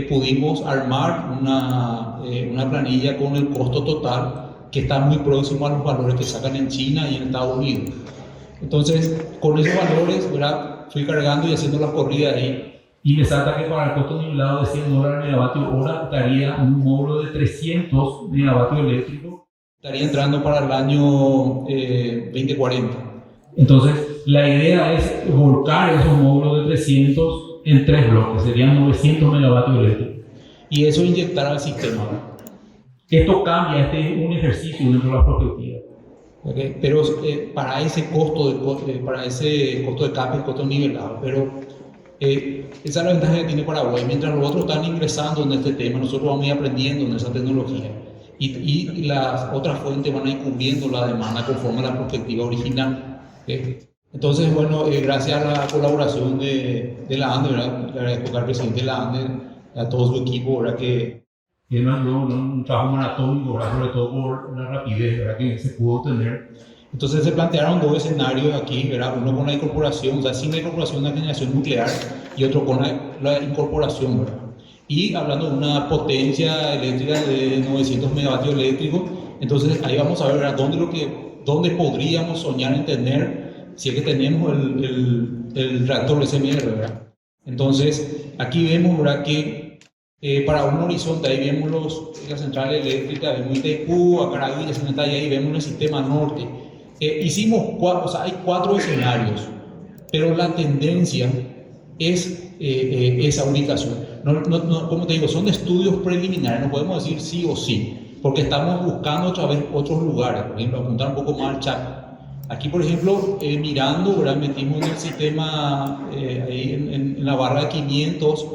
pudimos armar una planilla con el costo total que está muy próximo a los valores que sacan en China y en Estados Unidos. Entonces, con esos valores, ¿verdad?, fui cargando y haciendo las corridas ahí. Y me salta que para el costo nivelado de $100 megavatio hora estaría un módulo de 300 megavatios eléctricos. Estaría entrando para el año 2040. Entonces, la idea es volcar esos módulos de 300 en 3 bloques, serían 900 megavatios eléctricos. Y eso inyectar al sistema, ¿verdad? Esto cambia, este es un ejercicio dentro de la perspectiva. Okay. Pero para ese costo de CAPEX, costo nivelado, pero esa es la ventaja que tiene Paraguay. Mientras los otros están ingresando en este tema, nosotros vamos a ir aprendiendo en esa tecnología. Y las otras fuentes van a ir cubriendo la demanda conforme a la perspectiva original. ¿Okay? Entonces, bueno, gracias a la colaboración de la ANDE, ¿verdad?, le agradezco al presidente de la ANDE, a todo su equipo, ¿verdad?, que es un trabajo maratónico, ¿verdad?, sobre todo por la rapidez, ¿verdad?, que se pudo obtener. Entonces se plantearon 2 escenarios aquí, ¿verdad?, uno con la incorporación, o sea, sin la incorporación de la generación nuclear, y otro con la incorporación, ¿verdad? Y hablando de una potencia eléctrica de 900 megavatios eléctricos, entonces ahí vamos a ver, ¿verdad?, dónde podríamos soñar en tener, si es que tenemos el reactor SMR, ¿verdad? Entonces aquí vemos, ¿verdad?, que para un horizonte, ahí vemos las centrales eléctricas, vemos Itaipú, Acaraí, y ahí vemos el sistema norte. Hicimos 4, o sea, hay 4 escenarios, pero la tendencia es esa ubicación. Como te digo, son estudios preliminares, no podemos decir sí o sí, porque estamos buscando otra vez otros lugares. Por ejemplo, apuntar un poco más al chat. Aquí, por ejemplo, mirando, ¿verdad?, metimos en el sistema, ahí en la barra de 500,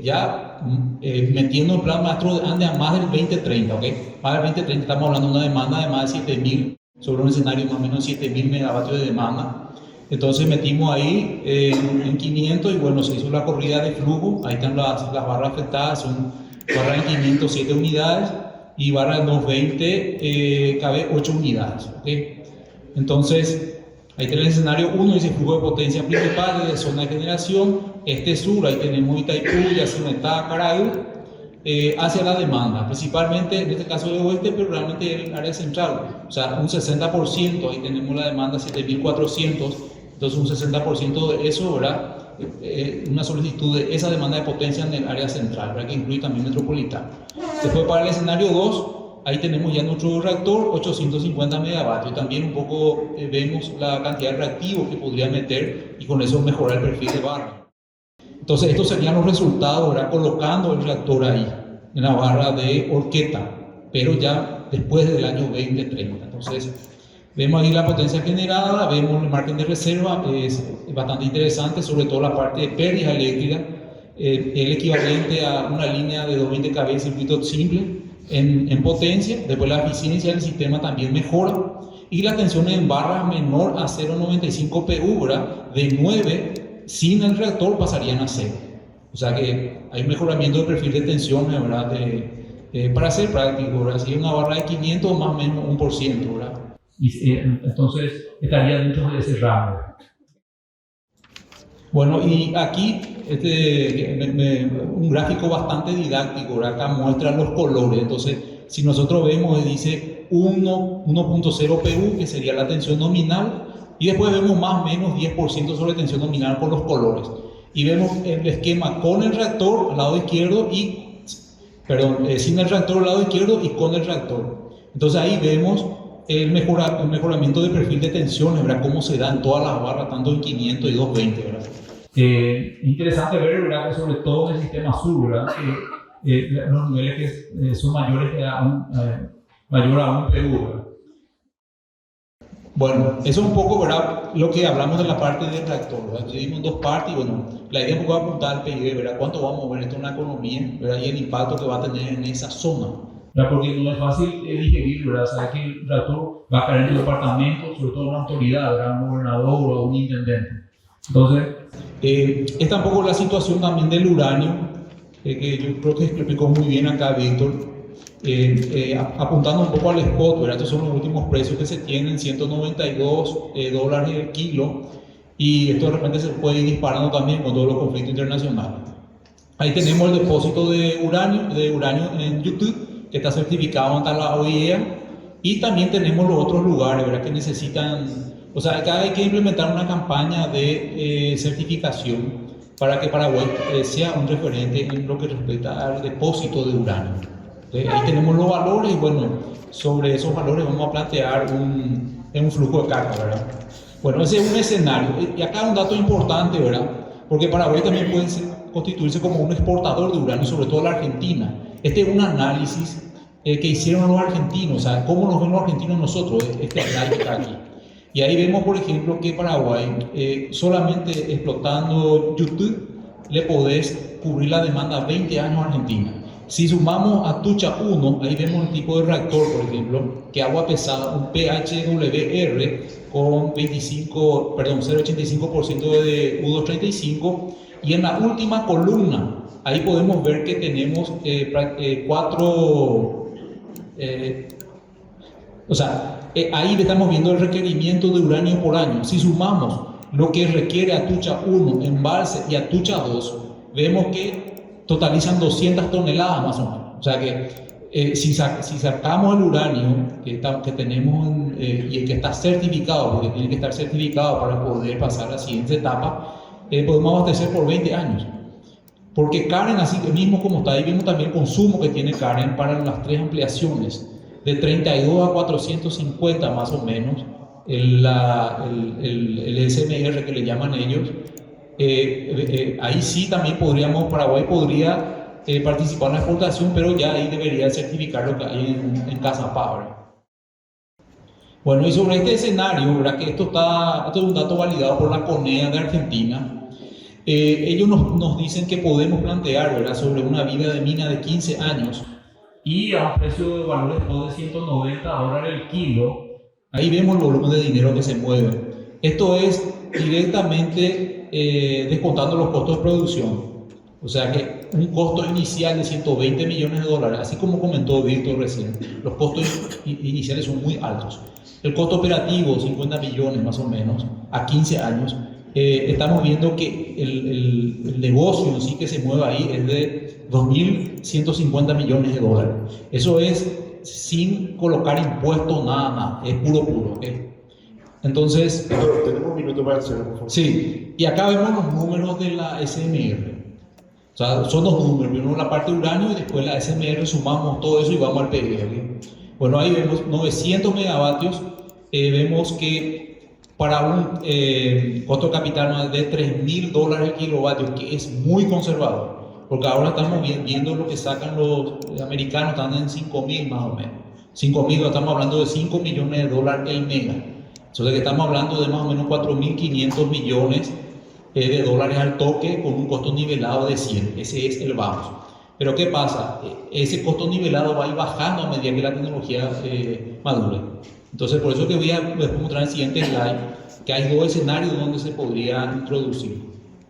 ya metiendo en plan maestro ande a más del 2030, ¿ok? Más del 2030 estamos hablando de una demanda de más de 7.000, sobre un escenario más o menos 7.000 megavatios de demanda. Entonces metimos ahí en 500 y bueno, se hizo la corrida de flujo. Ahí están las barras afectadas, son barras en 500, 7 unidades, y barras en 220 cabe 8 unidades, ¿ok? Entonces, ahí tenemos el escenario 1, dice flujo de potencia principal de zona de generación. Este sur, ahí tenemos Itaipú, Yacyretá, Acaraí, hacia la demanda, principalmente en este caso de oeste, pero realmente el área central. O sea, un 60%, ahí tenemos la demanda 7.400, entonces un 60% de eso, ¿verdad?, una solicitud de esa demanda de potencia en el área central, ¿verdad?, que incluye también metropolitana. Después para el escenario 2, ahí tenemos ya nuestro reactor, 850 megavatios. También un poco vemos la cantidad de reactivos que podría meter y con eso mejorar el perfil de barra. Entonces, estos serían los resultados, ¿verdad?, colocando el reactor ahí, en la barra de Horqueta, pero ya después del año 2030. Entonces, vemos ahí la potencia generada, vemos el margen de reserva, es bastante interesante, sobre todo la parte de pérdida eléctrica, el equivalente a una línea de 220 kV en circuito simple en potencia. Después la eficiencia del sistema también mejora y la tensión en barra menor a 0.95 pu, ¿verdad?, de 9 sin el reactor pasarían a 0. O sea que hay un mejoramiento del perfil de tensiones, ¿verdad?, para ser práctico, ¿verdad?, si una barra de 500 más o menos 1%, ¿verdad? Y entonces estaría dentro de ese rango. Bueno, y aquí un gráfico bastante didáctico, ¿verdad?, acá muestra los colores. Entonces, si nosotros vemos, dice 1.0 pu, que sería la tensión nominal, y después vemos más o menos 10% sobre tensión nominal por los colores. Y vemos el esquema con el reactor al lado izquierdo sin el reactor al lado izquierdo y con el reactor. Entonces ahí vemos el mejoramiento del perfil de tensiones, ¿verdad?, cómo se da en todas las barras, tanto en 500 y 220, ¿verdad? Interesante ver, ¿verdad?, que sobre todo en el sistema sur, ¿verdad?, los niveles que son mayores mayor a 1 pu, ¿verdad? Bueno, eso es un poco, ¿verdad?, lo que hablamos de la parte del reactor, ¿verdad? Dividimos en 2 partes y bueno, la idea es un poco apuntar al PIB, ¿verdad?, cuánto vamos a mover esto en la economía, ¿verdad?, y el impacto que va a tener en esa zona. ¿Verdad? Porque no es fácil digerir, ¿verdad?, saber que el reactor va a caer en el departamento, sobre todo una autoridad, ¿verdad?, un gobernador o un intendente. Entonces, es tampoco la situación también del uranio, que yo creo que explicó muy bien acá Víctor. apuntando un poco al spot, ¿verdad? Estos son los últimos precios que se tienen, 192 dólares el kilo, y esto de repente se puede ir disparando también con todos los conflictos internacionales. Ahí tenemos el depósito de uranio en YouTube, que está certificado ante la OIEA, y también tenemos los otros lugares, ¿verdad? Que necesitan, o sea, acá hay que implementar una campaña de certificación para que Paraguay sea un referente en lo que respecta al depósito de uranio. Ahí tenemos los valores y bueno, sobre esos valores vamos a plantear un flujo de carga, ¿verdad? Bueno, ese es un escenario. Y acá un dato importante, ¿verdad? Porque Paraguay también puede constituirse como un exportador de uranio, sobre todo la Argentina. Este es un análisis que hicieron los argentinos, o sea, cómo nos ven los argentinos nosotros, este análisis que está aquí. Y ahí vemos, por ejemplo, que Paraguay, solamente explotando YouTube, le podés cubrir la demanda 20 años a Argentina. Si sumamos a Tucha 1, ahí vemos el tipo de reactor, por ejemplo, que agua pesada, un PHWR con 0,85% de U235, y en la última columna, ahí podemos ver que tenemos ahí estamos viendo el requerimiento de uranio por año. Si sumamos lo que requiere Atucha 1, Embalse y Atucha 2, vemos que totalizan 200 toneladas más o menos. O sea que si sacamos el uranio que tenemos y el que está certificado, porque tiene que estar certificado para poder pasar a la siguiente etapa, podemos abastecer por 20 años. Porque Karen, así mismo como está ahí, vemos también el consumo que tiene Karen para las 3 ampliaciones, de 32 a 450 más o menos, el SMR que le llaman ellos. Ahí sí también Paraguay podría participar en la exportación, pero ya ahí debería certificar lo que hay en Casapá, ¿verdad? Bueno, y sobre este escenario, ¿verdad? Que esto es un dato validado por la CONEA de Argentina. Ellos nos dicen que podemos plantear, ¿verdad?, sobre una vida de mina de 15 años y a un precio de valores de 190 dólares el kilo. Ahí vemos el volumen de dinero que se mueve. Esto es directamente descontando los costos de producción. O sea que un costo inicial de 120 millones de dólares, así como comentó Víctor recién, los costos iniciales son muy altos. El costo operativo, 50 millones más o menos, a 15 años. Estamos viendo que el negocio en sí que se mueve ahí es de 2.150 millones de dólares. Eso es sin colocar impuestos, nada, es puro. Entonces, tenemos un minuto para hacerlo, por favor. Sí, y acá vemos los números de la SMR. O sea, son 2 números, primero la parte de uranio y después la SMR, sumamos todo eso y vamos al PV. Bueno, ahí vemos 900 megavatios, vemos que para un costo de capital de 3.000 dólares el kilovatio, que es muy conservador, porque ahora estamos viendo lo que sacan los americanos, están en 5.000 más o menos. 5.000, estamos hablando de 5 millones de dólares el mega. Entonces que estamos hablando de más o menos 4.500 millones de dólares al toque con un costo nivelado de 100. Ese es el vamos. Pero ¿qué pasa? Ese costo nivelado va a ir bajando a medida que la tecnología madure. Entonces por eso que voy a mostrar en el siguiente slide que hay 2 escenarios donde se podría introducir.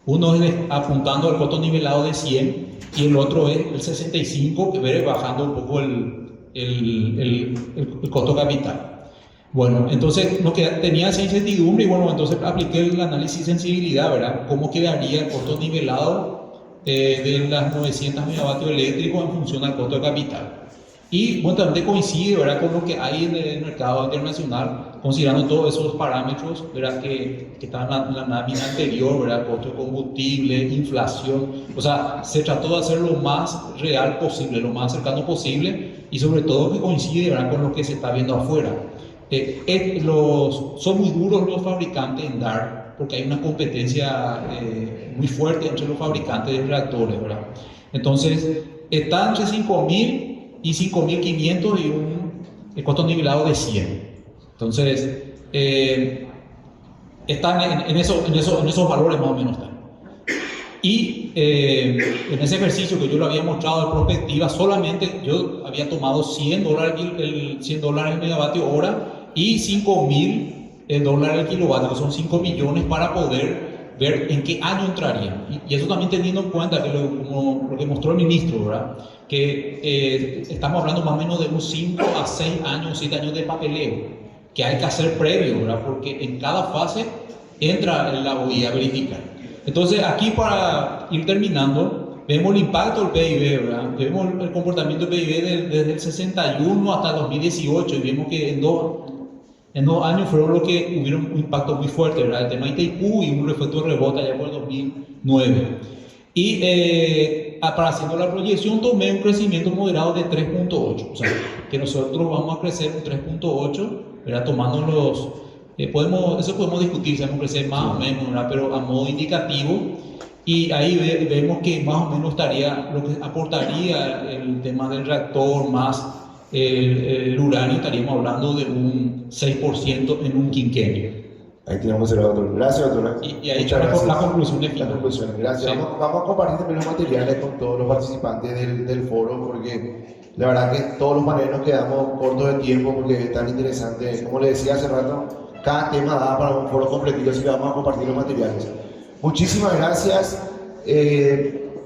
Uno es apuntando al costo nivelado de 100 y el otro es el 65, que viene bajando un poco el costo capital. Bueno, entonces no tenía esa incertidumbre y bueno, entonces apliqué el análisis de sensibilidad, ¿verdad? ¿Cómo quedaría el costo nivelado de las 900 megavatios eléctricos en función al costo de capital? Y bueno, también coincide, ¿verdad?, con lo que hay en el mercado internacional, considerando todos esos parámetros, ¿verdad?, que están en la lámina anterior, ¿verdad?, costo de combustible, inflación. O sea, se trató de hacer lo más real posible, lo más cercano posible y sobre todo que coincide, ¿verdad?, con lo que se está viendo afuera. Son muy duros los fabricantes en dar, porque hay una competencia muy fuerte entre los fabricantes de reactores, ¿verdad? Entonces, está entre 5.000 y 5.500 y el costo nivelado de 100. Entonces, están en esos valores más o menos. Y en ese ejercicio que yo lo había mostrado de prospectiva, solamente yo había tomado $100 el megavatio hora y $5.000 el kilovatio, que son 5 millones para poder ver en qué año entrarían. Y eso también teniendo en cuenta que como lo que mostró el ministro, ¿verdad? Que estamos hablando más o menos de unos 5 a 6 años, 7 años de papeleo que hay que hacer previo, ¿verdad? Porque en cada fase entra la OI a verificar. Entonces, aquí para ir terminando, vemos el impacto del PIB, ¿verdad? Vemos el comportamiento del PIB desde el 61 hasta el 2018 y vemos que en dos años fueron los que hubieron un impacto muy fuerte, ¿verdad? El tema Itaipú y un efecto de rebote allá por el 2009. Y para haciendo la proyección tomé un crecimiento moderado de 3.8, o sea, que nosotros vamos a crecer un 3.8, ¿verdad? Tomando los... eso podemos discutir si vamos a crecer más o menos, ¿verdad? Pero a modo indicativo. Y ahí vemos que más o menos estaría, lo que aportaría el tema del reactor más el uranio, estaríamos hablando de un 6% en un quinquenio. Ahí tenemos el doctor. Gracias, doctora. Y ahí está la conclusión de Las conclusiones. Gracias. Sí. Vamos a compartir también los materiales con todos los participantes del foro, porque la verdad que todos los paneles nos quedamos cortos de tiempo porque es tan interesante. Como les decía hace rato, cada tema da para un foro completito, así que vamos a compartir los materiales. Muchísimas gracias,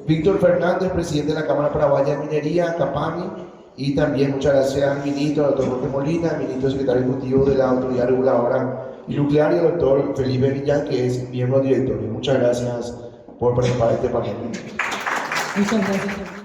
Víctor Fernández, presidente de la Cámara Paraguaya de Minería, CAPAMI, y también muchas gracias al ministro, al doctor Jorge Molina, ministro secretario ejecutivo de la Autoridad Reguladora y Nuclear, y al doctor Felipe Millán, que es miembro del directorio. Muchas gracias por participar en este panel. Muchas gracias.